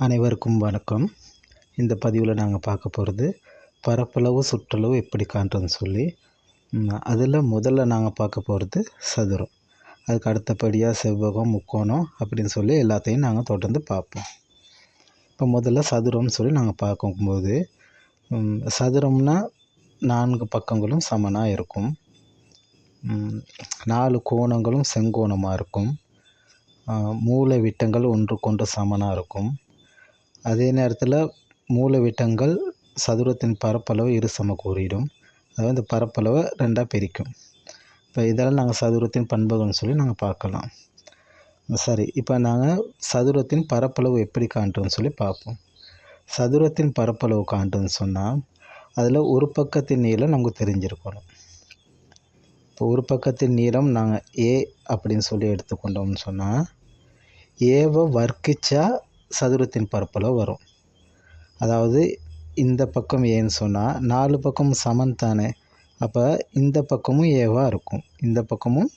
அனைவருக்கும் வணக்கம். இந்த பதிவில் நாங்கள் பார்க்க போகிறது பரப்பளவு சுற்றளவு எப்படி காண்றதுன்னு சொல்லி அதில் முதல்ல நாங்கள் பார்க்க போகிறது சதுரம். அதுக்கு அடுத்தபடியாக செவ்வகம், முக்கோணம் அப்படின்னு சொல்லி எல்லாத்தையும் நாங்கள் தொடர்ந்து பார்ப்போம். இப்போ முதல்ல சதுரம்னு சொல்லி நாங்கள் பார்க்கும்போது சதுரம்னா 4 பக்கங்களும் சமனாக இருக்கும், 4 கோணங்களும் செங்கோணமாக இருக்கும், மூலை விட்டங்கள் ஒன்றுக்கொன்று சமனாக இருக்கும். அதே நேரத்தில் மூலை விட்டங்கள் சதுரத்தின் பரப்பளவு இரு சமக்கூறிடும். அதாவது இந்த பரப்பளவை 2ஆக பிரிக்கும். இப்போ இதெல்லாம் நாங்கள் சதுரத்தின் பண்புகள்னு சொல்லி நாங்கள் பார்க்கலாம். சரி, இப்போ நாங்கள் சதுரத்தின் பரப்பளவு எப்படி காண்றோன்னு சொல்லி பார்ப்போம். சதுரத்தின் பரப்பளவு காண்றதுன்னு சொன்னால் அதில் ஒரு பக்கத்தின் நீளம் நமக்கு தெரிஞ்சிருக்கணும். இப்போ ஒரு பக்கத்தின் நீளம் நாங்கள் ஏ அப்படின்னு சொல்லி எடுத்துக்கொண்டோம்னு சொன்னால் ஏவை வர்க்கிச்சா சதுரத்தின் பரப்பளவு வரும். அதாவது இந்த பக்கம் ஏன்னு சொன்னால் 4 பக்கமும் சமன் தானே. அப்போ இந்த பக்கமும் ஏவாக இருக்கும், இந்த பக்கமும்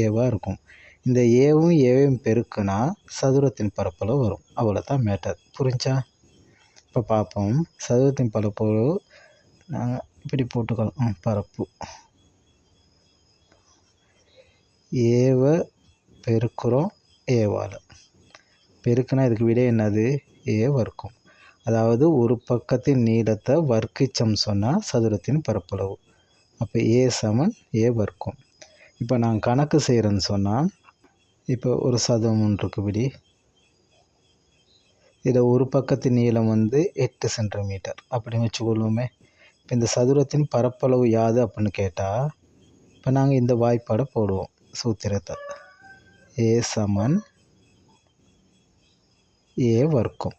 ஏவாக இருக்கும். இந்த ஏவும் ஏவையும் பெருக்குனா சதுரத்தின் பரப்பளவு வரும். அவ்வளோதான் மேட்டர். புரிஞ்சா? இப்போ பார்ப்போம். சதுரத்தின் பரப்பளவு நாங்கள் இப்படி போட்டுக்கலாம். பரப்பு ஏவை பெருக்கிறோம் ஏவால். பெருக்குனா இதுக்கு விட என்னது? ஏ வர்க்கம். அதாவது ஒரு பக்கத்தின் நீளத்தை வர்க்கிச்சம் சொன்னால் சதுரத்தின் பரப்பளவு. அப்போ ஏ சமன் ஏ வர்க்கம். இப்போ நான் கணக்கு செய்கிறேன்னு சொன்னால் இப்போ ஒரு சதுரம் ஒன்று இருக்குபடி இதில் ஒரு பக்கத்தின் நீளம் 8 சென்டிமீட்டர் அப்படின்னு வச்சுக்கொள்வோமே. இப்போ இந்த சதுரத்தின் பரப்பளவு யாது அப்படின்னு கேட்டால் இப்போ நாங்கள் இந்த வாய்ப்பாடை போடுவோம் சூத்திரத்தை. ஏ சமன் ஏ வர்க்கம்.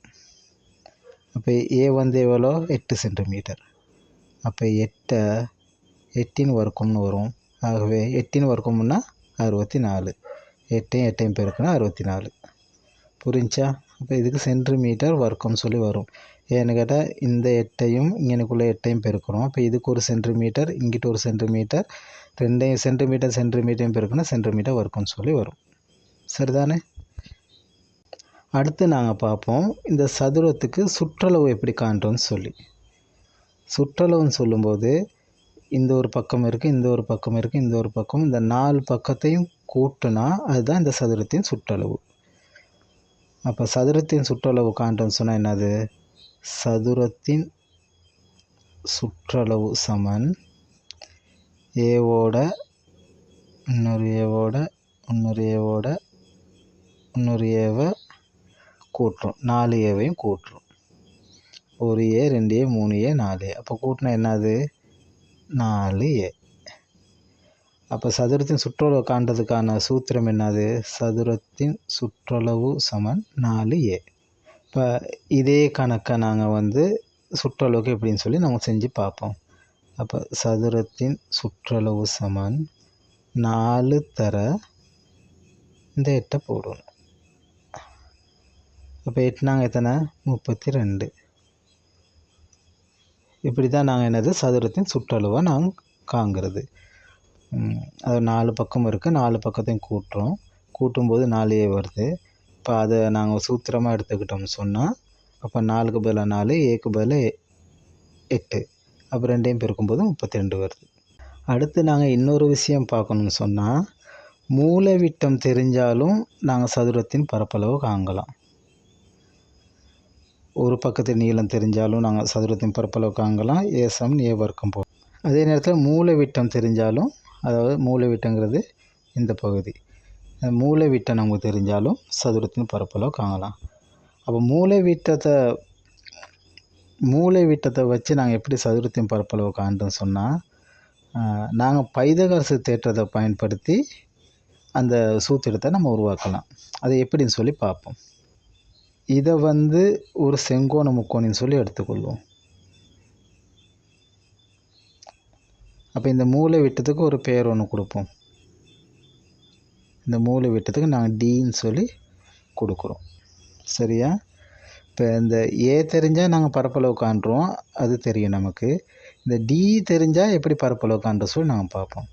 அப்போ ஏ எவ்வளோ? 8 சென்டிமீட்டர். அப்போ 8 வர்க்கம்னு வரும். ஆகவே 8 வர்க்கம்னா 64. 8 பெருக்குனா 64. புரிஞ்சா? அப்போ இதுக்கு சென்டிமீட்டர் வர்க்கம் சொல்லி வரும். ஏன்னு கேட்டால் இந்த 8ஐயும் இங்கனுக்குள்ளே 8ஐயும் பெருக்கிறோம். அப்போ இதுக்கு ஒரு சென்டிமீட்டர், இங்கிட்ட ஒரு சென்டிமீட்டர், 2 சென்டிமீட்டரையும் பெருக்குனா சென்டிமீட்டர் வர்க்கம்னு சொல்லி வரும். சரிதானே? அடுத்து நாங்கள் பார்ப்போம் இந்த சதுரத்துக்கு சுற்றளவு எப்படி காண்றோன்னு சொல்லி. சுற்றளவுன்னு சொல்லும்போது இந்த ஒரு பக்கம் இருக்குது, இந்த ஒரு பக்கம் இருக்குது, இந்த ஒரு பக்கம், இந்த 4 பக்கத்தையும் கூட்டினா அதுதான் இந்த சதுரத்தின் சுற்றளவு. அப்போ சதுரத்தின் சுற்றளவு காண்றோன்னு சொன்னால் என்னது? சதுரத்தின் சுற்றளவு சமன் ஏவோட இன்னொரு ஏவோட இன்னொரு ஏவோட இன்னொரு ஏவை கூட்டுறோம். 4 ஏவையும் கூட்டுறோம். 1 ஏ 2 ஏ 3 ஏ 4 ஏ. அப்போ கூட்டினா என்னது? 4 ஏ. அப்போ சதுரத்தின் சுற்றளவு காண்றதுக்கான சூத்திரம் என்னது? சதுரத்தின் சுற்றளவு சமன் 4 ஏ. இப்போ இதே கணக்கை நாங்கள் சுற்றளவுக்கு எப்படின்னு சொல்லி நம்ம செஞ்சு பார்ப்போம். அப்போ சதுரத்தின் சுற்றளவு சமன் 4 தர இந்த 8 போடணும். அப்போ 8 நாங்கள் எத்தனை? 32. இப்படி தான் நாங்கள் என்னது சதுரத்தின் சுற்றளவை நாங்கள் காண்கிறது. அது 4 பக்கம் இருக்குது, 4 பக்கத்தையும் கூட்டுறோம். கூட்டும்போது 4 ஏ வருது. இப்போ அதை நாங்கள் சூத்திரமாக எடுத்துக்கிட்டோம்னு சொன்னால் அப்போ 4க்கு பதிலாக 4, ஏக்கு பதிலாக 8, அப்போ 2ஐயும் பெருக்கும்போது 32 வருது. அடுத்து நாங்கள் இன்னொரு விஷயம் பார்க்கணுன்னு சொன்னால் மூலை விட்டம் தெரிஞ்சாலும் நாங்கள் சதுரத்தின் பரப்பளவு காணலாம். ஒரு பக்கத்தின் நீளம் தெரிஞ்சாலும் நாங்கள் சதுரத்தின் பரப்பளவு காணலாம். ஏ சமன் ஏ வர்க்கம் போகும். அதே நேரத்தில் மூலை விட்டம் தெரிஞ்சாலும், அதாவது மூலை விட்டங்கிறது இந்த பகுதி, மூலை விட்டம் நமக்கு தெரிஞ்சாலும் சதுரத்தின் பரப்பளவு காணலாம். அப்போ மூலை விட்டத்தை வச்சு நாங்கள் எப்படி சதுரத்தின் பரப்பளவு காண்றோன்னு சொன்னால் நாங்கள் பைதகாரசு தேற்றத்தை பயன்படுத்தி அந்த சூத்திரத்தை நம்ம உருவாக்கலாம். அது எப்படின்னு சொல்லி பார்ப்போம். இதை ஒரு செங்கோண முக்கோணின்னு சொல்லி எடுத்துக்கொள்வோம். அப்போ இந்த மூலை விட்டத்துக்கு ஒரு பேர் ஒன்று கொடுப்போம். இந்த மூலை விட்டத்துக்கு நாங்கள் டின்னு சொல்லி கொடுக்குறோம். சரியா? இப்போ இந்த ஏ தெரிஞ்சால் நாங்கள் பரப்பளவு காண்றோம், அது தெரியும் நமக்கு. இந்த டி தெரிஞ்சால் எப்படி பரப்பளவு காண்ற சொல்லி நாங்கள் பார்ப்போம்.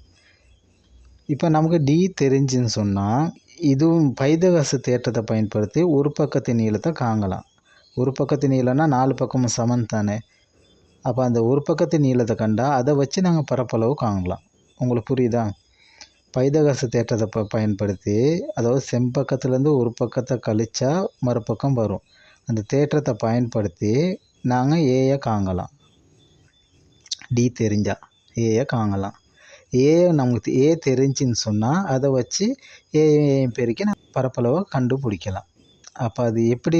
இப்போ நமக்கு டி தெரிஞ்சுன்னு சொன்னால் இதுவும் பைதகாசு தேற்றத்தை பயன்படுத்தி ஒரு பக்கத்தின் நீளத்தை காணலாம். ஒரு பக்கத்து நீளம்னா 4 பக்கமும் சமன் தானே. அப்போ அந்த ஒரு பக்கத்து நீளத்தை கண்டா அதை வச்சு நாங்கள் பரப்பளவு காணலாம். உங்களுக்கு புரியுதா? பைதகாசு தேற்றத்தை பயன்படுத்தி, அதாவது செம்பக்கத்துலேருந்து ஒரு பக்கத்தை கழிச்சா மறுபக்கம் வரும். அந்த தேற்றத்தை பயன்படுத்தி நாங்கள் ஏயை காணலாம். டி தெரிஞ்சா ஏயை காணலாம். நமக்கு ஏ தெரிஞ்சுன்னு சொன்னால் அதை வச்சு ஏயும் பெருக்கி நான் பரப்பளவை கண்டுபிடிக்கலாம். அப்போ அது எப்படி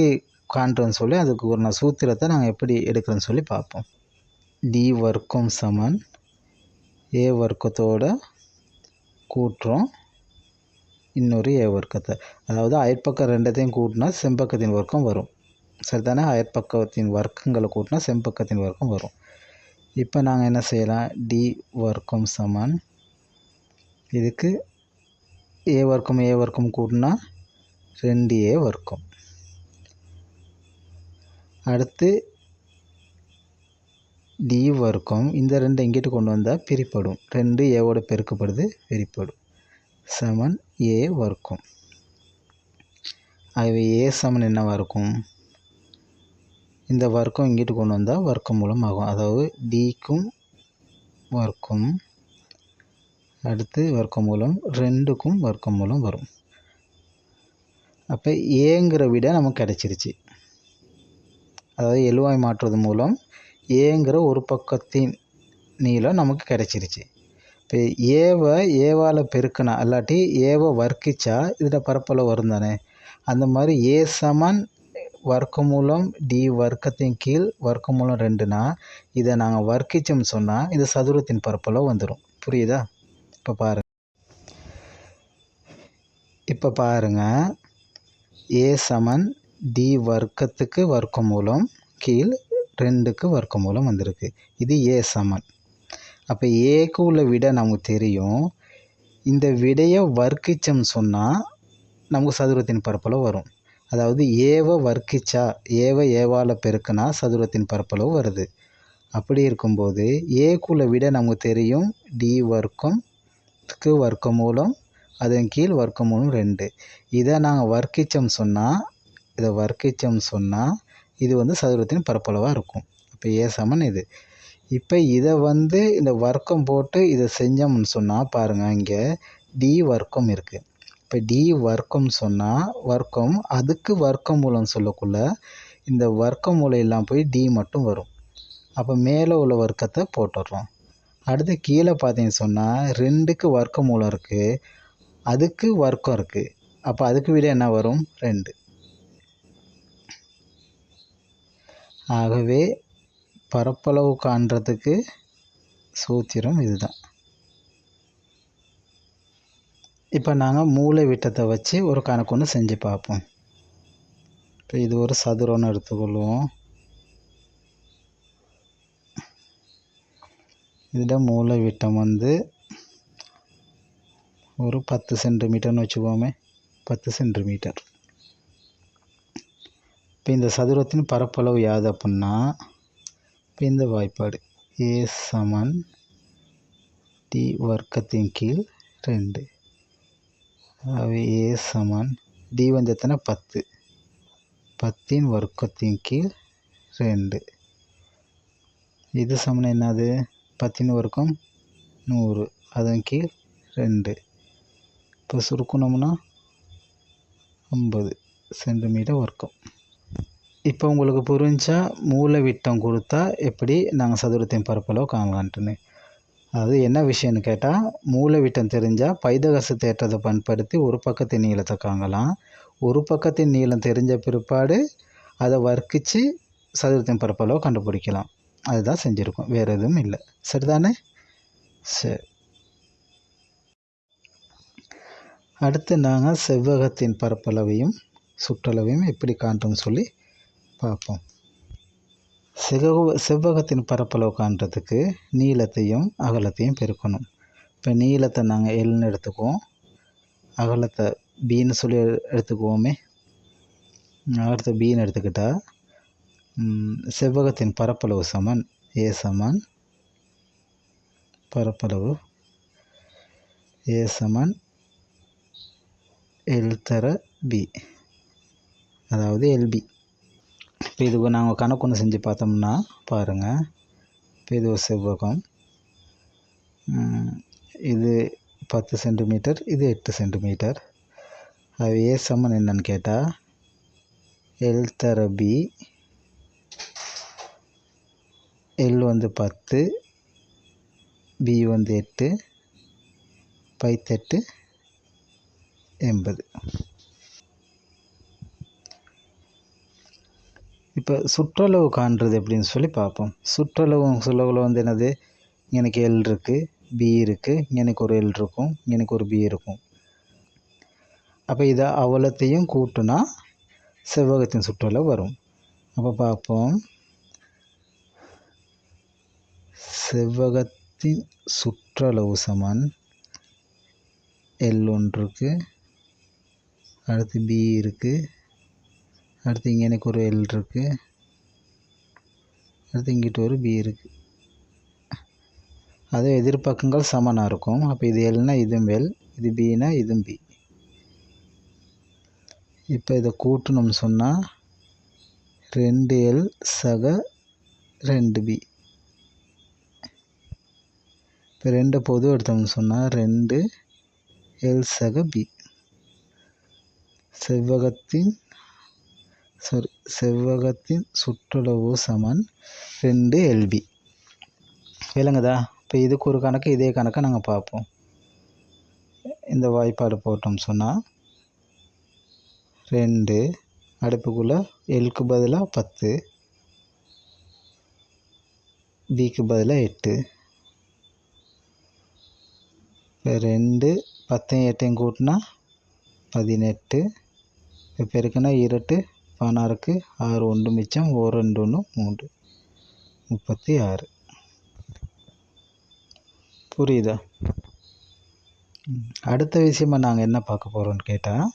காண்றோன்னு சொல்லி அதுக்கு ஒரு நான் சூத்திரத்தை நாங்கள் எப்படி எடுக்கிறோன்னு சொல்லி பார்ப்போம். டி வர்க்கம் சமன் ஏ வர்க்கத்தோட கூட்டுறோம் இன்னொரு ஏ வர்க்கத்தை. அதாவது அயற்பக்கம் ரெண்டத்தையும் கூட்டினா செம்பக்கத்தின் வர்க்கம் வரும். சரிதானே? அயற்பக்கத்தின் வர்க்கங்களை கூட்டினா செம்பக்கத்தின் வர்க்கம் வரும். இப்போ நாங்கள் என்ன செய்யலாம்? டி வர்க்கம் சமன் இதுக்கு ஏ வர்க்கம் கூட்டினா 2a வர்க்கம். அடுத்து டி வர்க்கம் இந்த 2 இங்கிட்டு கொண்டு வந்தால் பிரிப்படும். 2 ஏவோட பெருக்கப்படுது, பிரிப்படும். சமன் ஏ வர்க்கம். ஆகவே ஏ சமன் என்னவாக இருக்கும்? இந்த வர்க்கம் இங்கிட்டு கொண்டு வந்தால் வர்க்கம் மூலம் ஆகும். அதாவது டிக்கும் வர்க்கம், அடுத்து வர்க்கம் மூலம், 2க்கும் வர்க்கம் மூலம் வரும். அப்போ ஏங்கிற விட நமக்கு கிடச்சிருச்சு. அதாவது எழுவாய் மாற்றுவது மூலம் ஏங்கிற ஒரு பக்கத்தின் நீளம் நமக்கு கிடச்சிருச்சு. இப்போ ஏவால் பெருக்கினா இல்லாட்டி ஏவை வர்க்கிச்சா இதில் பரப்பளவு வரும் தானே. அந்த மாதிரி ஏ சமன் வர்க்கமூலம் டி வர்க்கத்தின் கீழ் வர்க்கமூலம் 2னா இதை நாங்கள் வர்க்கிச்சோம்னு சொன்னால் இது சதுரத்தின் பரப்பளவு வந்துடும். புரியுதா? இப்போ பாருங்கள் ஏ சமன் டி வர்க்கத்துக்கு வர்க்கமூலம் கீழ் 2க்கு வர்க்கமூலம் வந்திருக்கு. இது ஏ சமன். அப்போ ஏக்கு உள்ள விடை நமக்கு தெரியும். இந்த விடையை வர்க்கிச்சோம்னு சொன்னால் நமக்கு சதுரத்தின் பரப்பளவு வரும். அதாவது ஏவை வர்க்கிச்சா ஏவால் பெருக்கினா சதுரத்தின் பரப்பளவு வருது. அப்படி இருக்கும்போது ஏக்குள்ள விட நமக்கு தெரியும் டி வர்க்கத்துக்கு வர்க்கமூலம் அதன் கீழ் வர்க்கமூலம் 2. இதை நாங்கள் வர்க்கிச்சோம்னு சொன்னால் இது வந்து சதுரத்தின் பரப்பளவாக இருக்கும். இப்போ ஏ சமன் இது. இப்போ இதை வந்து இந்த வர்க்கம் போட்டு இதை செஞ்சோம்னு சொன்னால் பாருங்கள், இங்கே டி வர்க்கம் இருக்குது. இப்போ டி வர்க்கம் சொன்னால் வர்க்கம் அதுக்கு வர்க்கம் மூலம் சொல்லக்குள்ள இந்த வர்க்கம் மூலம் எல்லாம் போய் டி மட்டும் வரும். அப்போ மேலே உள்ள வர்க்கத்தை போட்டுடுறோம். அடுத்து கீழே பார்த்தீங்கன்னு சொன்னால் 2க்கு வர்க்க மூலம் இருக்குது, அதுக்கு வர்க்கம் இருக்குது. அப்போ அதுக்கு விட என்ன வரும்? 2. ஆகவே பரப்பளவு காண்றதுக்கு சூத்திரம் இதுதான். இப்போ நாங்கள் மூலை விட்டத்தை வச்சு ஒரு கணக்கு ஒன்று செஞ்சு பார்ப்போம். இப்போ இது ஒரு சதுரம்னு எடுத்துக்கொள்வோம். இதில் மூலை விட்டம் வந்து ஒரு 10 சென்டிமீட்டர்னு வச்சுக்கோமே, 10 சென்டிமீட்டர். இப்போ இந்த சதுரத்தின் பரப்பளவு யாது அப்படின்னா இப்போ இந்த வாய்ப்பாடு ஏ சமன் டி வர்க்கத்தின் கீழ் 2. அவை ஏ சமன் டி வந்து எத்தனை? 10. 10 வர்க்கத்தின் கீழ் 2. இது சமன் என்னது? 10 வர்க்கம் 100 அதன் கீழ் 2. இப்போ சுருக்கணும்னா 50 சென்டிமீட்டர் வர்க்கம். இப்போ உங்களுக்கு புரிஞ்சா மூலை விட்டம் கொடுத்தா எப்படி நாங்கள் சதுரத்தின் பரப்பளவு காணலான்ட்டுன்னு. அது என்ன விஷயம்னு கேட்டால், மூலை விட்டம் தெரிஞ்சால் பைதகாசு தேற்றத்தை பயன்படுத்தி ஒரு பக்கத்தின் நீளத்தை காணலாம். ஒரு பக்கத்தின் நீளம் தெரிஞ்ச பிற்பாடு அதை வர்க்கிச்சு சதுரத்தின் பரப்பளவு கண்டுபிடிக்கலாம். அதுதான் செஞ்சுருக்கோம், வேறு எதுவும் இல்லை. சரிதானே? சரி. அடுத்து நாங்கள் செவ்வகத்தின் பரப்பளவையும் சுற்றளவையும் எப்படி காண்றோம்னு சொல்லி பார்ப்போம். செவ்வகத்தின் பரப்பளவு காண்றதுக்கு நீளத்தையும் அகலத்தையும் பெருக்கணும். இப்போ நீளத்தை நாங்கள் எல்னு எடுத்துக்குவோம், அகலத்தை பின்னு சொல்லி எடுத்துக்குவோமே. அடுத்து பின்னு எடுத்துக்கிட்டால் செவ்வகத்தின் பரப்பளவு சமன் ஏ சமன் பரப்பளவு ஏ சமன் எல் தர பி, அதாவது எல்பி. இப்போ இதுக்கு நாங்கள் கணக்கு ஒன்று செஞ்சு பார்த்தோம்னா பாருங்கள். இப்போ இது ஒரு செவ்வகம், இது 10 சென்டிமீட்டர், இது 8 சென்டிமீட்டர். அது ஏ சமன் என்னன்னு கேட்டால் எல் தர பி, எல் வந்து 10, பி வந்து 8, 8 80. இப்போ சுற்றளவு காண்றது எப்படின்னு சொல்லி பார்ப்போம். சுற்றளவு வந்து என்னது, எனக்கு எல் இருக்குது, பி இருக்குது, எனக்கு ஒரு எல் இருக்கும், எனக்கு ஒரு பி இருக்கும். அப்போ இதை அவ்வளோத்தையும் கூட்டுனா செவ்வகத்தின் சுற்றளவு வரும். அப்போ பார்ப்போம். செவ்வகத்தின் சுற்றளவு சமன் எல் ஒன்று இருக்குது, அடுத்து பி இருக்குது, அடுத்து இங்கே எனக்கு ஒரு எல் இருக்குது, அடுத்து இங்கிட்ட ஒரு பி இருக்குது. அதே எதிர்பக்கங்கள் சமனாக இருக்கும். அப்போ இது எல்னா இதுவும் எல், இது பினா இதுவும் பி. இப்போ இதை கூட்டணும்னு சொன்னால் 2L சக 2B. இப்போ 2 பொது எடுத்தோம்னு சொன்னால் 2L சக B. செவ்வகத்தின் சுற்றளவு சமன் 2LB. விளங்குதா? இப்போ இதுக்கு ஒரு கணக்கு, இதே கணக்கை நாங்கள் பார்ப்போம். இந்த வாய்ப்பாடு போட்டோம்னு சொன்னால் 2 அடுப்புக்குள்ளே எல்க்கு பதிலாக 10, பிக்கு பதிலாக 8. இப்போ 2 10 8 கூட்டினா 18. இப்போ பெருக்குன்னா 2 16க்கு 6 1 மிச்சம், 1 2 1 3, 36. புரியுதா? அடுத்த விஷயமா நாங்கள் என்ன பார்க்க போகிறோம்னு கேட்டால்,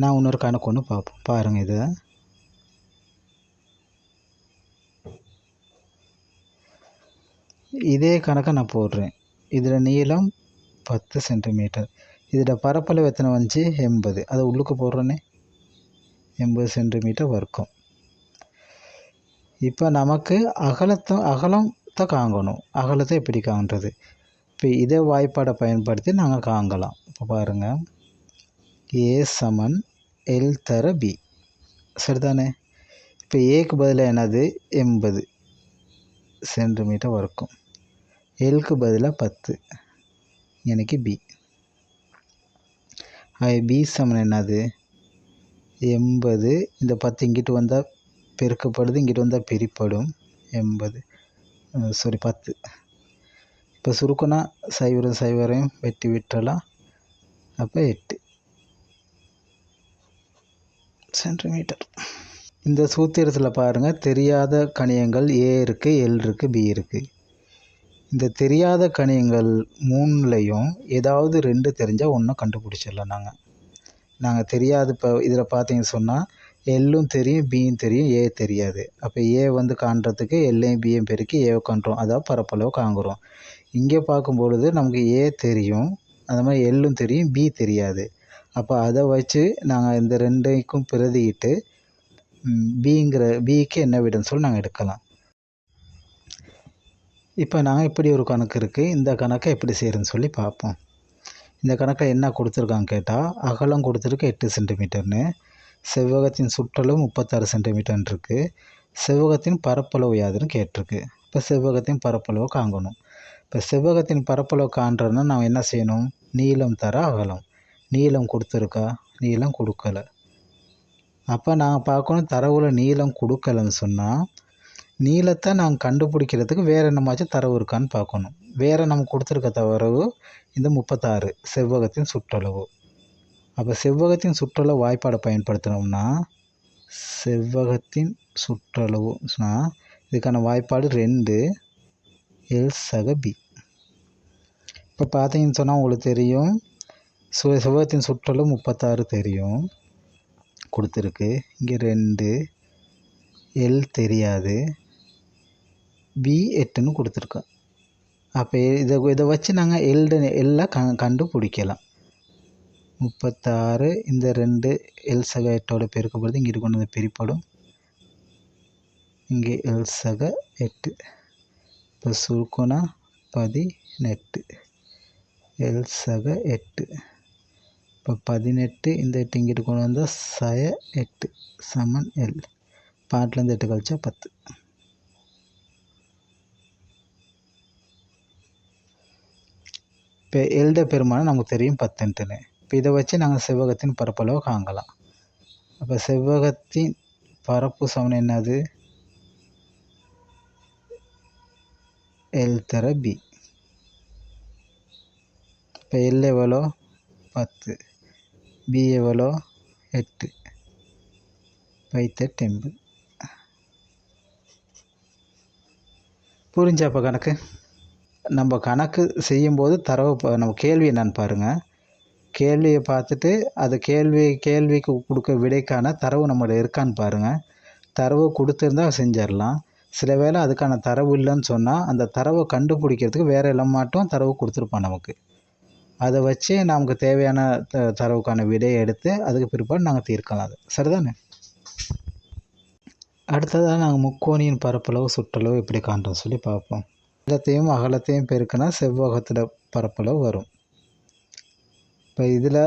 நான் இன்னொரு கணக்கு ஒன்று பார்ப்போம். பாருங்கள், இதை இதே கணக்கை நான் போடுறேன். இதில் நீளம் 10 சென்டிமீட்டர், இதில் பரப்பளவு எத்தனை வந்துச்சு 80. அதை உள்ளுக்கு போடுறேன்னே 80 சென்டிமீட்டர் வர்க்கம். இப்போ நமக்கு அகலத்தை காங்கணும். அகலத்தை எப்படி காண்றது? இப்போ இதே வாய்ப்பாடை பயன்படுத்தி நாங்கள் காங்கலாம். இப்போ பாருங்கள், ஏ சமன் எல் தர பி, சரிதானே? இப்போ ஏக்கு பதிலாக என்னது 80 சென்டிமீட்டர் வர்க்கம், எல்க்கு பதிலாக 10, எனக்கு பி. பி சமன் என்னது 80. இந்த 10 இங்கிட்டு வந்தால் பெருக்கப்படுது, இங்கிட்டு வந்தால் பிரிப்படும். 10. இப்போ சுருக்குனா 0 வெட்டி விட்டுறலாம். அப்போ 8 சென்டிமீட்டர். இந்த சூத்திரத்தில் பாருங்கள், தெரியாத கணியங்கள் ஏ இருக்குது, எல் இருக்குது, பி இருக்குது. இந்த தெரியாத கணியங்கள் 3லையும் ஏதாவது 2 தெரிஞ்சால் ஒன்றும் கண்டுபிடிச்சிடலாம். நாங்கள் தெரியாது. இப்போ இதில் பார்த்தீங்கன்னு சொன்னால் எல்லும் தெரியும், பியும் தெரியும், ஏ தெரியாது. அப்போ ஏ வந்து காண்றதுக்கு எல்லையும் பியும் பெருக்கி ஏவை காண்றோம், அதாவது பரப்பளவு காண்கிறோம். இங்கே பார்க்கும்பொழுது நமக்கு ஏ தெரியும், அது மாதிரி எல்லும் தெரியும், பி தெரியாது. அப்போ அதை வச்சு நாங்கள் இந்த 2க்கும் பிரதியிட்டு பிக்கு என்ன விடுன்னு சொல்லி நாங்கள் எடுக்கலாம். இப்போ நாங்கள் இப்படி ஒரு கணக்கு இருக்குது. இந்த கணக்கை எப்படி செய்கிறேன்னு சொல்லி பார்ப்போம். இந்த கணக்கில் என்ன கொடுத்துருக்காங்க கேட்டால், அகலம் கொடுத்துருக்கு 8 சென்டிமீட்டர்னு, செவ்வகத்தின் சுற்றளவு 36 சென்டிமீட்டர்னு இருக்குது, செவ்வகத்தின் பரப்பளவு யாதுன்னு கேட்டிருக்கு. இப்போ செவ்வகத்தின் பரப்பளவு காங்கணும். இப்போ செவ்வகத்தின் பரப்பளவு காண்றதுன்னா நாம் என்ன செய்யணும்? நீளம் தர அகலம். நீளம் கொடுத்துருக்கா? நீளம் கொடுக்கலை. அப்போ நாங்கள் பார்க்கணும், தரவுல நீளம் கொடுக்கலன்னு சொன்னால் நீளத்தை நாங்கள் கண்டுபிடிக்கிறதுக்கு வேறு என்னமாச்சும் தரவு இருக்கான்னு பார்க்கணும். வேறு நம்ம கொடுத்துருக்க தரவு இந்த 36 செவ்வகத்தின் சுற்றளவு. அப்போ செவ்வகத்தின் சுற்றளவு வாய்ப்பாடை பயன்படுத்தினோம்னா, செவ்வகத்தின் சுற்றளவுனா இதுக்கான வாய்ப்பாடு 2L சக பி. இப்போ பார்த்தீங்கன்னு சொன்னால் உங்களுக்கு தெரியும், செவ்வகத்தின் சுற்றளவு 36 தெரியும் கொடுத்துருக்கு. இங்கே 2L தெரியாது, பி 8ன்னு கொடுத்துருக்கா. அப்போ இதை வச்சு நாங்கள் எல்லாம் கண்டுபிடிக்கலாம். 36 இந்த 2L சக 8ஓட பெருக்கப்படுது, இங்கிட்டு கொண்டு வந்து பிரிப்படும். இங்கே எல் சக 8. இப்போ சுருக்கோனா 18. எல் சக 8. இப்போ 18 இந்த 8 இங்கிட்டு கொண்டு வந்தால் சய 8 சமன் எல். 8 கழிச்சா 10. இப்போ எல்ட பெருமானம் நமக்கு தெரியும் 10ன்ட்டுன்னு. இப்போ இதை வச்சு நாங்கள் செவ்வகத்தின் பரப்பளவு காணலாம். அப்போ செவ்வகத்தின் பரப்பு சமன் என்னது? எல் தர பி. இப்போ எல் எவ்வளோ? 10. பி எவ்வளோ? 8. 8 80. புரிஞ்சா அப்போ கணக்கு? நம்ம கணக்கு செய்யும்போது தரவு நம்ம கேள்வி என்னன்னு பாருங்கள். கேள்வியை பார்த்துட்டு அது கேள்விக்கு கொடுக்க விடைக்கான தரவு நம்மளோட இருக்கான்னு பாருங்கள். தரவு கொடுத்துருந்தா செஞ்சிடலாம். சில வேளை அதுக்கான தரவு இல்லைன்னு சொன்னால் அந்த தரவை கண்டுபிடிக்கிறதுக்கு வேறு எல்லாம் மாட்டும் தரவு கொடுத்துருப்பான் நமக்கு. அதை வச்சு நமக்கு தேவையான தரவுக்கான விடையை எடுத்து அதுக்கு பிற்பாடு நாங்கள் தீர்க்கலாம். அது சரிதானே? அடுத்ததாக நாங்கள் முக்கோணியின் பரப்பளவு சுற்றளவு எப்படி காண்றோம் சொல்லி பார்ப்போம். நீளத்தையும் அகலத்தையும் பெருக்கினா செவ்வகத்தில் பரப்பளவு வரும். இப்போ இதில்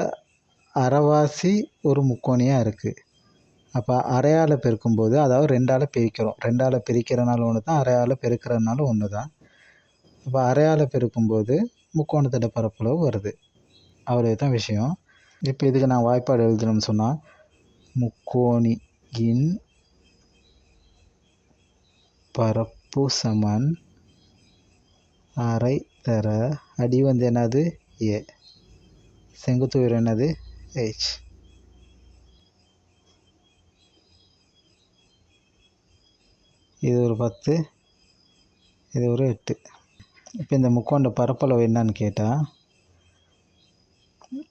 அரைவாசி ஒரு முக்கோணியாக இருக்குது. அப்போ அரையால் பெருக்கும்போது, அதாவது 2ஆல் பிரிக்கிறோம். 2ஆல் பிரிக்கிறனால ஒன்று தான், அரையால் பெருக்கிறதுனால ஒன்று தான். இப்போ அரையால் பெருக்கும்போது முக்கோணத்தோட பரப்பளவு வருது. அவ்வளோ தான் விஷயம். இப்போ இதுக்கு நான் வாய்ப்பாடு எழுதணும்னு சொன்னால், முக்கோணியின் பரப்பு சமன் அரை தர அடி வந்து என்னது? ஏ. செங்குத்து உயரம் என்னது? ஹெச். இது ஒரு 10, இது ஒரு 8. இப்போ இந்த முக்கோண பரப்பளவு என்னன்னு கேட்டால்,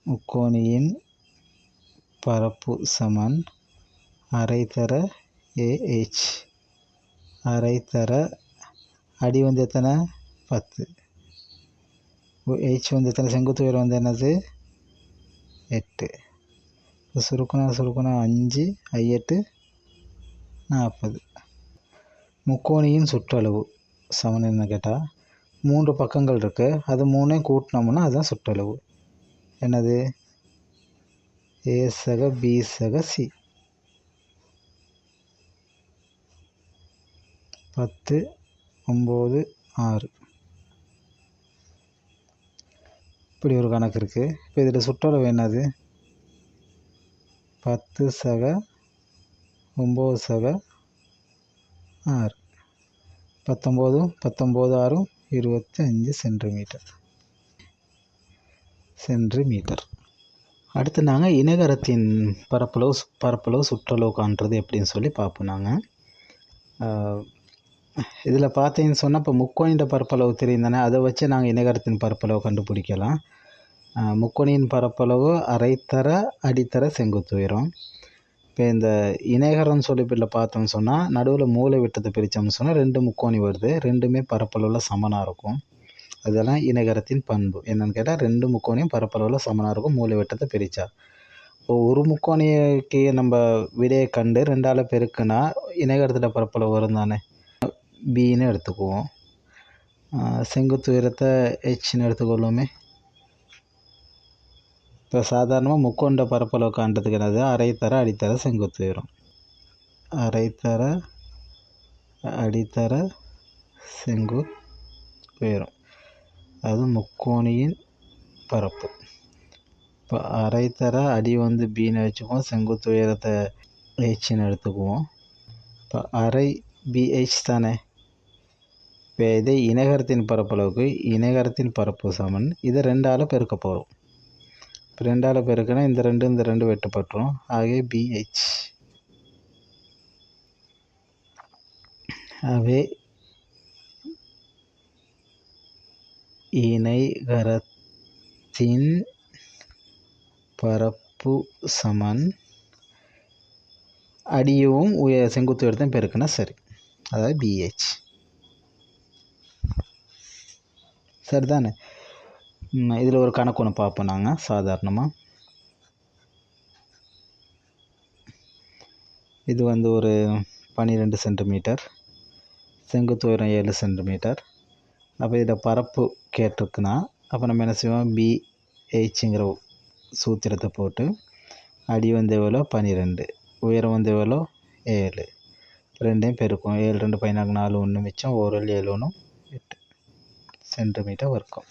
முக்கோணியின் பரப்பு சமன் அரை தர ஏஹெச். அரை தர அடி வந்து எத்தனை? 10. ஹெச் வந்து எத்தனை? செங்குத்து உயரம் வந்து என்னது? 8. இப்போ சுருக்கணும் 5, 8 40. முக்கோணியின் சுற்றளவு சமன் என்ன கேட்டால், 3 பக்கங்கள் இருக்குது. அது 3ஐயும் கூட்டினோம்னா அதுதான் சுற்றளவு. என்னது? ஏ சக பி சக சி. 10, 9, 6. இப்படி ஒரு கணக்கு இருக்குது. இப்போ இதில் சுற்றளவு என்னது? 10 சக 9 சக 6. 19, 6, 25 சென்டிமீட்டர். அடுத்து நாங்கள் இணைகரத்தின் பரப்பளவு சுற்றளவு காண்றது எப்படின்னு சொல்லி பார்ப்போம். நாங்கள் இதில் பார்த்தீங்கன்னு சொன்னால், இப்போ முக்கோணியின் பரப்பளவு தெரியும் தானே, அதை வச்சு நாங்கள் இணைகரத்தின் பரப்பளவு கண்டுபிடிக்கலாம். முக்கோணியின் பரப்பளவு அரைத்தர அடித்தர செங்குத்து உயரம். இப்போ இந்த இணைகரம்னு சொல்லி இப்போ பார்த்தோம்னு சொன்னால், நடுவில் மூலை விட்டத்தை பிரித்தோம்னு சொன்னால் 2 முக்கோணி வருது. ரெண்டுமே பரப்பளவில் சமனாக இருக்கும். அதெல்லாம் இணைகரத்தின் பண்பு. என்னென்னு கேட்டால், 2 முக்கோணியும் பரப்பளவில் சமனாக இருக்கும் மூலை விட்டத்தை பிரித்தா. இப்போ ஒரு முக்கோணிக்கு நம்ம விடையை கண்டு 2ஆல் பெருக்குனா இணைகரத்தோட பரப்பளவு வரும் தானே. பின்னு எடுத்துக்குவோம். செங்குத்து உயரத்தை ஹெச்ன்னு எடுத்துக்கொள்ளுமே. இப்போ சாதாரணமாக முக்கோண்ட பரப்பளவு காண்றதுக்கு என்னது? அரைத்தர அடித்தர செங்குத்து உயரம். அரைத்தர அடித்தர செங்குத்து உயரம், அது முக்கோணியின் பரப்பு. இப்போ அரைத்தர அடி வந்து பின்னு வச்சுக்குவோம், செங்குத்து உயரத்தை ஹெச்ன்னு எடுத்துக்குவோம். இப்போ அரை பிஹெச் தானே. இப்போ இதே இணைகரத்தின் பரப்பளவுக்கு இணைகரத்தின் பரப்பு சமன் இதை 2ஆல் பெருக்க போகிறோம். இப்போ 2ஆல் பெருக்கினா இந்த 2 வெட்டப்பட்டுரும். ஆகவே பிஹெச். ஆகவே இணைகரத்தின் பரப்பு சமன் அடியும் செங்குத்து உயரத்தையும் பெருக்கினா சரி, அதாவது பிஹெச். சரிதானே? இதில் ஒரு கணக்கு ஒன்று பார்ப்போம் நாங்கள். சாதாரணமாக இது வந்து ஒரு 12 சென்டிமீட்டர், செங்குத்து உயரம் 7 சென்டிமீட்டர். அப்போ இதில் பரப்பு கேட்டிருக்குன்னா அப்போ நம்ம என்ன செய்வோம், BHங்கிற சூத்திரத்தை போட்டு அடி வந்து எவ்வளோ 12, உயரம் வந்து எவ்வளோ 7, ரெண்டையும் பெருக்கும். 7 2 14 4 1 மிச்சம் 1 7 1 8 சென்டிமீட்டர் வர்க்கம்.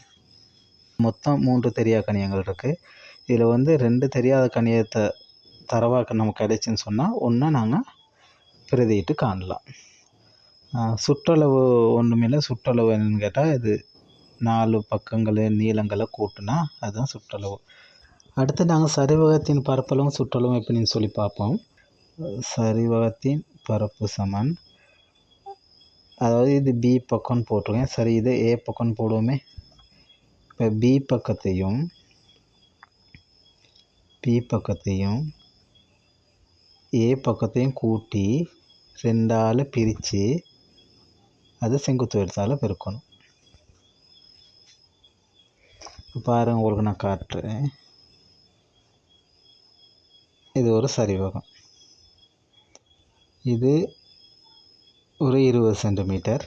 மொத்தம் 3 தெரியாத கணியங்கள் இருக்குது. இதில் வந்து 2 தெரியாத கணியத்தை தரவாக்க நமக்கு கிடைச்சுன்னு சொன்னால் ஒன்று நாங்கள் பிரதியிட்டு காணலாம். சுற்றளவு ஒன்றுமில்லை. சுற்றளவு என்னென்னு கேட்டால் இது 4 பக்கங்கள் நீளங்களை கூட்டினா அதுதான் சுற்றளவு. அடுத்து நாங்கள் சரிவகத்தின் பரப்பளவும் சுற்றளவும் எப்படின்னு சொல்லி பார்ப்போம். சரிவகத்தின் பரப்பு சமன், அதாவது இது B பக்கம்னு போட்டிருக்கேன். சரி, இது A பக்கம்னு போடுவோமே. இப்போ B பக்கத்தையும் A பக்கத்தையும் கூட்டி 2ஆல் பிரித்து அது செங்குத்து உயரத்தால் பெருக்கணும். பாருங்கள், உங்களுக்கு நான் காட்டுறேன். இது ஒரு சரிவகம். இது ஒரு 20 சென்டிமீட்டர்,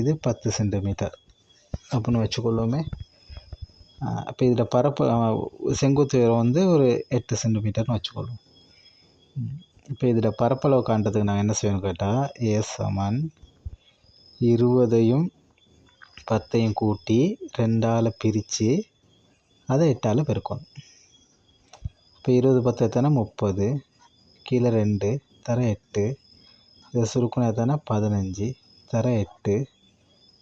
இது 10 சென்டிமீட்டர் அப்படின்னு வச்சுக்கொள்ளுமே. அப்போ இதில் பரப்பு செங்குத்து உயரம் வந்து ஒரு 8 சென்டிமீட்டர்னு வச்சுக்கொள்ளும். இப்போ இதில் பரப்பளவு காண்றதுக்கு நாங்கள் என்ன செய்யணும்னு கேட்டால் A சமன் 20ஐயும் 10ஐயும் கூட்டி 2ஆல் பிரித்து அதை 8ஆல் பெருக்கணும். இப்போ 20 10 எத்தனை 30, கீழே 2 தர 8, இதை சுருக்கணும் எத்தனை 15 தர 8,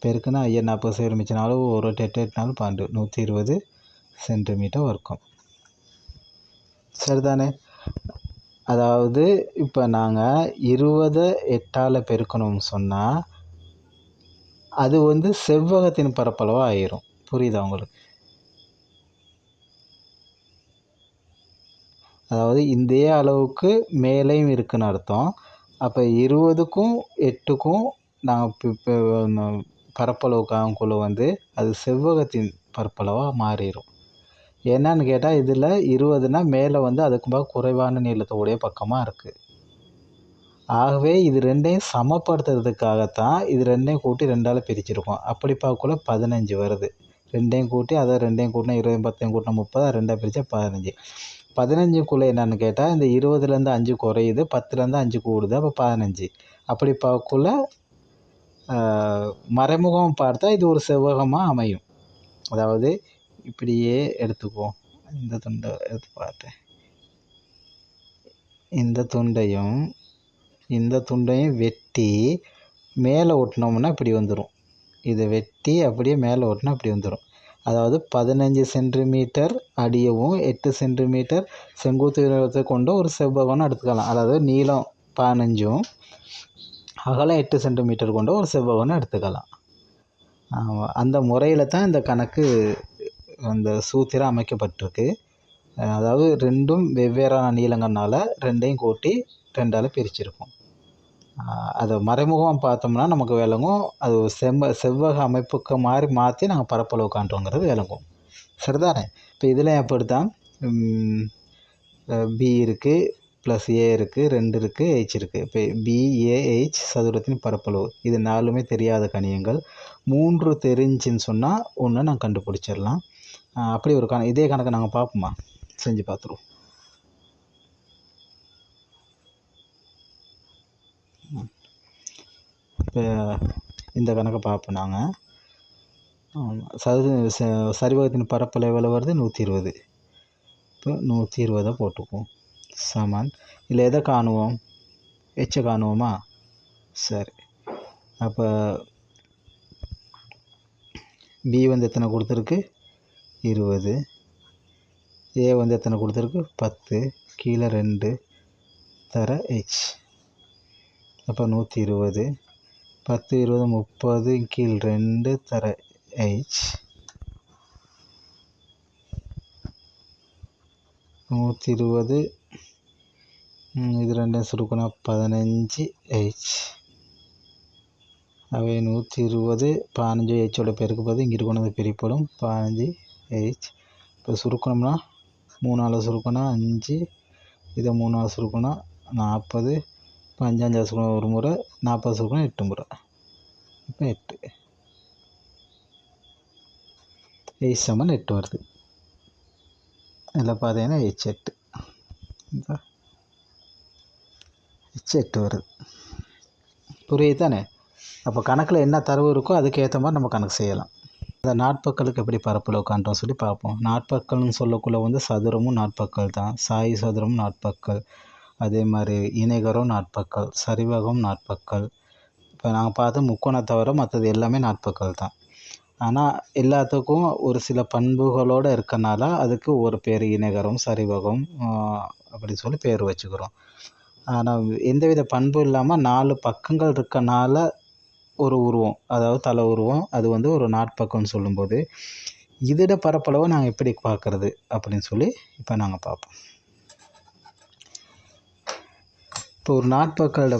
பெருக்குன்னா 5 40 சேர் மிச்ச நாள் 1 8 8 4 12 120 சென்டிமீட்டர் வர்க்கம். சரிதானே? அதாவது இப்போ நாங்கள் 20 8ஆல் பெருக்கணும்னு சொன்னால் அது வந்து செவ்வகத்தின் பரப்பளவாக ஆயிரும். புரியுதா உங்களுக்கு? அதாவது இந்த அளவுக்கு மேலேயும் இருக்குன்னு அர்த்தம். அப்போ 20க்கும் 8க்கும் நாங்கள் பரப்பளவு காணக்குள்ள வந்து அது செவ்வகத்தின் பரப்பளவாக மாறிடும். என்னன்னு கேட்டால் இதில் 20னா மேலே வந்து அதுக்கு குறைவான நீளத்தோடைய பக்கமாக இருக்குது. ஆகவே இது ரெண்டையும் சமப்படுத்துறதுக்காகத்தான் இது ரெண்டையும் கூட்டி 2ஆல் பிரிச்சிருக்கோம். அப்படி பார்க்கக்குள்ள 15 வருது. ரெண்டையும் கூட்டி அதை ரெண்டையும் கூட்டினா 20 10 கூட்டினா 30, 2ஆக பிரித்தா 15. 15க்குள்ளே என்னென்னு கேட்டால் இந்த 20லேருந்து 5 குறையுது, 10லேருந்து 5 கூடுது, அப்போ 15. அப்படி பார்க்கக்குள்ள மறைமுகம் பார்த்தா இது ஒரு செவ்வகமாக அமையும். அதாவது இப்படியே எடுத்துக்குவோம். இந்த துண்டை எடுத்து பார்த்தேன். இந்த துண்டையும் வெட்டி மேலே ஒட்டினோம்னா இப்படி வந்துடும். இதை வெட்டி அப்படியே மேலே ஒட்டினா இப்படி வந்துடும். அதாவது 15 சென்டிமீட்டர் அடியவும் 8 சென்டிமீட்டர் செங்குத்து உயரத்தை கொண்ட ஒரு செவ்வகம்னு எடுத்துக்கலாம். அதாவது நீளம் 15ம் அகலம் 8 சென்டிமீட்டர் கொண்ட ஒரு செவ்வகம்னு எடுத்துக்கலாம். அந்த முறையில் தான் இந்த கணக்கு அந்த சூத்திரம் அமைக்கப்பட்டிருக்கு. அதாவது ரெண்டும் வெவ்வேறான நீளங்கள்னால ரெண்டையும் கூட்டி 2ஆல் பிரிச்சிருக்கோம். அதை மறைமுகம் பார்த்தோம்னா நமக்கு விளங்கும். அது செவ்வக அமைப்புக்கு மாதிரி மாற்றி நாங்கள் பரப்பளவு காண்றோங்கிறது விளங்கும். சரிதானே? இப்போ இதில் எப்படித்தான் B இருக்குது, ப்ளஸ் A இருக்குது, 2 இருக்குது, H இருக்குது. இப்போ BAH சதுரத்தின் பரப்பளவு இது 4மே தெரியாத கணியங்கள். 3 தெரிஞ்சுன்னு சொன்னால் ஒன்று நான் கண்டுபிடிச்சிடலாம். அப்படி ஒரு இதே கணக்கை நாங்கள் பார்ப்போமா? செஞ்சு பார்த்துருவோம். இப்போ இந்த கணக்கை பார்ப்போம் நாங்கள். சரிவகத்தின் பரப்பளவு எவ்வளோ வருது? 120. இப்போ 120 போட்டுக்குவோம். சமன் இல்லை எதை காணுவோம்? எச்சை காணுவோமா? சரி. அப்போ B வந்து எத்தனை கொடுத்துருக்கு? 20. A வந்து எத்தனை கொடுத்துருக்கு? 10, கீழே 2 தர H. அப்போ 120, 10 20 30 கீழ் 2 தர H. 120 இது ரெண்டும் சுருக்குனா 15 H. அவை 120 15 Hோட பெருக்கு போது இங்கிட்டு கொண்டு வந்து பிரிப்படும் 15 H. இப்போ சுருக்கணும்னா 3ஆல் சுருக்குனா 5, இதை 3ஆல் சுருக்குனா 40, இப்போ 5 சுழற்சி ஒரு முறை 40 சுழற்சி 8 முறை. இப்போ 8 h = 8 வருது. இதில் பார்த்தீங்கன்னா h8 வருது. புரியுது தானே? அப்போ கணக்கில் என்ன தரவு இருக்கோ அதுக்கேற்ற மாதிரி நம்ம கணக்கு செய்யலாம். இந்த நாட்பக்களுக்கு எப்படி பரப்பளவு காண்றோம் சொல்லி பார்ப்போம். நாட்பக்கள்னு சொல்லக்குள்ள வந்து சதுரமும் நாட்பக்கள் தான். சாய் சதுரம் நாட்பக்கள், அதே மாதிரி இணைகரம் நாட்பக்கள், சரிவகம் நாட்பக்கள். இப்போ நாங்கள் பார்த்து முக்கோணம் தவிர மற்றது எல்லாமே நாட்பக்கள் தான். ஆனால் எல்லாத்துக்கும் ஒரு சில பண்புகளோடு இருக்கனால அதுக்கு ஒரு பேர் இணைகரம், சரிவகம் அப்படின்னு சொல்லி பேர் வச்சுக்கிறோம். ஆனால் எந்தவித பண்பு இல்லாமல் 4 பக்கங்கள் இருக்கனால ஒரு உருவம், அதாவது தலை உருவம், அது வந்து ஒரு நாட்பக்கம்னு சொல்லும்போது இதோட பரப்பளவை நாங்கள் எப்படி பார்க்குறது அப்படின்னு சொல்லி இப்போ நாங்கள் பார்ப்போம். இப்போ ஒரு நாட்பக்களோட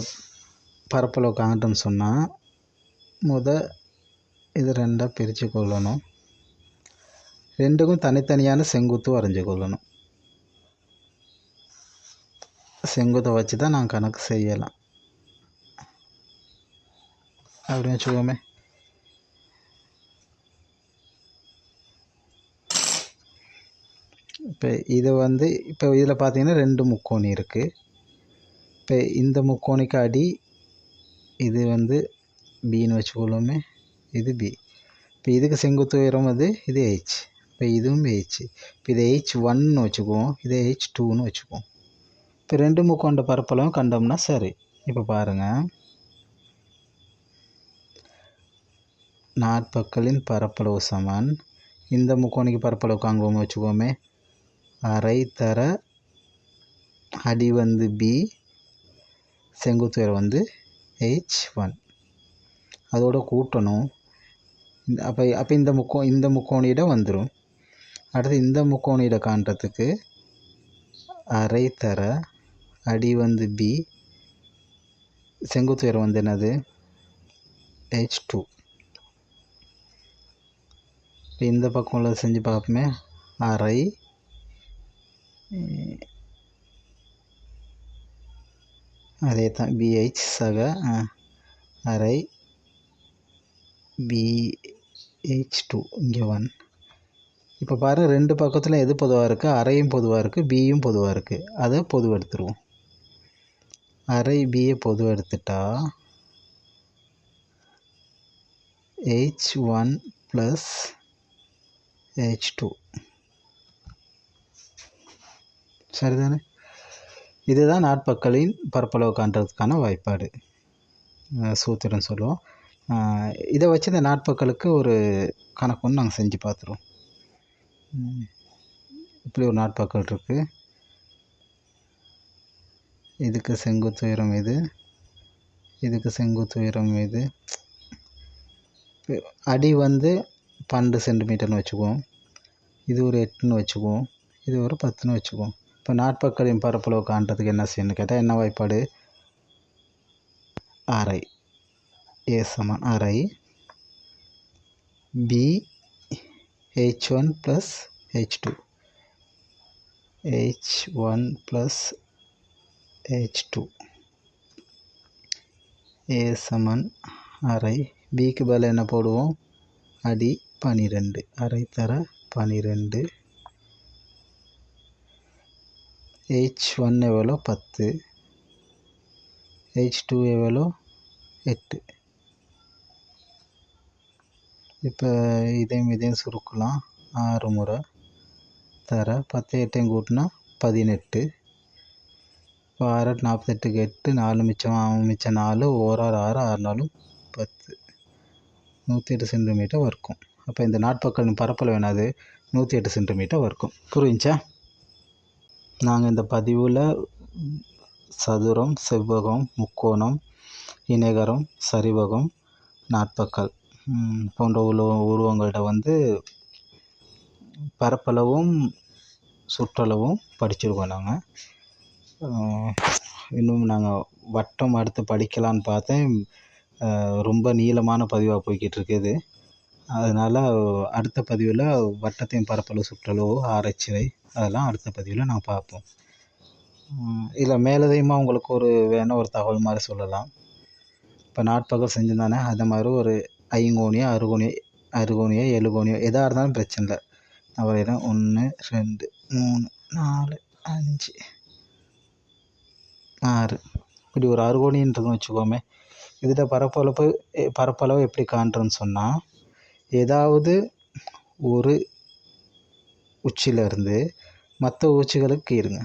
பரப்பளவு காண்றோம்னு சொன்னால் இது 2ஆக பிரித்து கொள்ளணும். 2க்கும் தனித்தனியான செங்குத்து வரைஞ்சி கொள்ளணும். செங்குத்தை வச்சு தான் நாங்கள் கணக்கு செய்யலாம். அப்படின்னு வச்சுக்கோமே. இப்போ இதை வந்து இப்போ இதில் பார்த்தீங்கன்னா 2 முக்கோணி இருக்குது. இப்போ இந்த முக்கோணிக்கு அடி இது வந்து பின்னு வச்சுக்கொள்ளுமே. இது பி. இப்போ இதுக்கு செங்குத்து உயரம் இது ஹெச். இப்போ இதுவும் ஹெச். இப்போ இதை h1ன்னு வச்சுக்குவோம், இதை h2ன்னு வச்சுக்குவோம். இப்போ 2 முக்கோண பரப்பளவும் கண்டோம்னா சரி. இப்போ பாருங்கள், நாட்பக்களின் பரப்பளவு சமன் இந்த முக்கோணிக்கு பரப்பளவு காண்போம் வச்சுக்கோமே. அரை தர அடி வந்து பி, செங்குத்து உயரம் h1. அதோட கூட்டணும். அப்போ இந்த முக்கோணியிட வந்துடும். அடுத்து இந்த முக்கோணியிட காண்றதுக்கு அரை தர அடி வந்து பி, செங்குத்து உயரம் என்னது h2. இப்போ இந்த பக்கம் உள்ள செஞ்சு பார்ப்போமே. அரை அதே தான் BH சக அரை BH2 இங்கே 1. இப்போ பாருங்கள், 2 பக்கத்தில் எது பொதுவாக இருக்குது? அரையும் பொதுவாக இருக்குது, பியும் பொதுவாக இருக்குது. அதை பொதுவாக எடுத்துருவோம். அரை பியை பொதுவாக எடுத்துட்டா h1 + h2 சரிதானே? இதுதான் நாட்பக்களின் பரப்பளவு காண்றதுக்கான வாய்ப்பாடு, சூத்திரம் சொல்லுவோம். இதை வச்சு இந்த நாட்பக்களுக்கு ஒரு கணக்கு ஒன்று நாங்கள் செஞ்சு பார்த்துருவோம். இப்படி ஒரு நாட்பக்கள் இருக்குது. இதுக்கு செங்குத்து உயரம் இது, இதுக்கு செங்குத்து உயரம் இது. அடி 12 சென்டிமீட்டர்னு வச்சுக்குவோம். இது ஒரு 8ன்னு வச்சுக்குவோம். இது ஒரு 10ன்னு வச்சுக்குவோம். இப்போ நாட்பக்களின் பரப்பளவு காண்றதுக்கு என்ன செய்யணும்னு கேட்டால் என்ன வாய்ப்பாடு? அரை A = அரை B h1 + h2 h1 + h2 A = அரை. பிக்கு பதில் என்ன போடுவோம்? அடி 12, அரை தர 12. h1 எவ்வளோ? 10. h2 எவ்வளோ? 8. இப்போ இதையும் சுருக்கலாம். 6 முறை தர 10 8 கூட்டினா 18. இப்போ 6 48க்கு 8, 4 மிச்சம் 4, 1 6 6 4 10, 108 சென்டிமீட்டர் இருக்கும். அப்போ இந்த நாட்பக்களின் பரப்பளவு என்னது? 108 சென்டிமீட்டர் இருக்கும். புரிஞ்சா? நாங்கள் இந்த பதிவில் சதுரம், செவ்வகம், முக்கோணம், இணைகரம், சரிவகம், நாட்பக்கள் போன்ற உருவங்கள்ட பரப்பளவும் சுற்றளவும் படிச்சிருக்கோம். நாங்கள் இன்னும் நாங்கள் வட்டம் அடுத்து படிக்கலான்னு பார்த்தேன். ரொம்ப நீளமான பதிவாக போய்கிட்டு இருக்குது. அதனால் அடுத்த பதிவில் வட்டத்தின் பரப்பளவு சுற்றளவு ஆராய்ச்சி அதெல்லாம் அடுத்த பதிவில் நான் பார்ப்போம். இதில் மேலதிகமாக உங்களுக்கு ஒரு தகவல் மாதிரி சொல்லலாம். இப்போ நாட்பகல் செஞ்சிருந்தானே அது மாதிரி ஒரு ஐங்கோணியோ அறுகோணியோ எழுகோணியோ எதாக இருந்தாலும் பிரச்சனை இல்லை. நான் வரைகிறேன். 1 2 3 4 5 6 இப்படி ஒரு அறுகோணின்றதுன்னு வச்சுக்கோமே. இதில் பரப்பளவு எப்படி காண்றோன்னு சொன்னால், ஏதாவது ஒரு உச்சியிலேருந்து மற்ற உச்சிகளுக்கு கீறுங்க.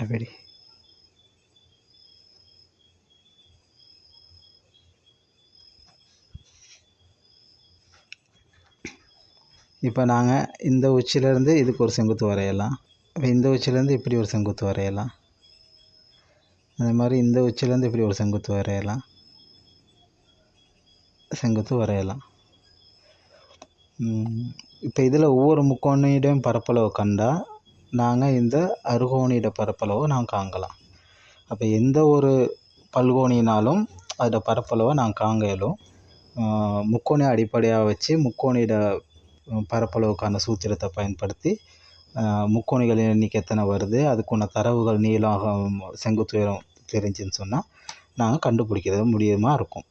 அப்படி இப்போ நாங்கள் இந்த உச்சியிலேருந்து இதுக்கு ஒரு செங்குத்து வரையலாம். இப்போ இந்த உச்சியிலேருந்து இப்படி ஒரு செங்குத்து வரையலாம். அதே மாதிரி இந்த உச்சியிலேருந்து இப்படி ஒரு செங்குத்து வரையலாம். இப்போ இதில் ஒவ்வொரு முக்கோணியுடையும் பரப்பளவு கண்டால் நாங்கள் இந்த அறுகோணியோட பரப்பளவை காங்கலாம். அப்போ எந்த ஒரு பல்கோணினாலும் அதோட பரப்பளவை காங்க இயலும். முக்கோணி அடிப்படையாக வச்சு முக்கோணியோட பரப்பளவுக்கான சூத்திரத்தை பயன்படுத்தி முக்கோணிகளின் எண்ணிக்கை எத்தனை வருது, அதுக்குள்ள தரவுகள் நீளம் செங்குத்து உயரம் தெரிஞ்சுன்னு சொன்னால் நாங்கள் கண்டுபிடிக்கிறது முடியுமா இருக்கும்.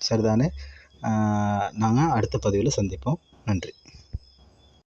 சரிதானே? நாங்கள் அடுத்த பதிவில் சந்திப்போம். நன்றி.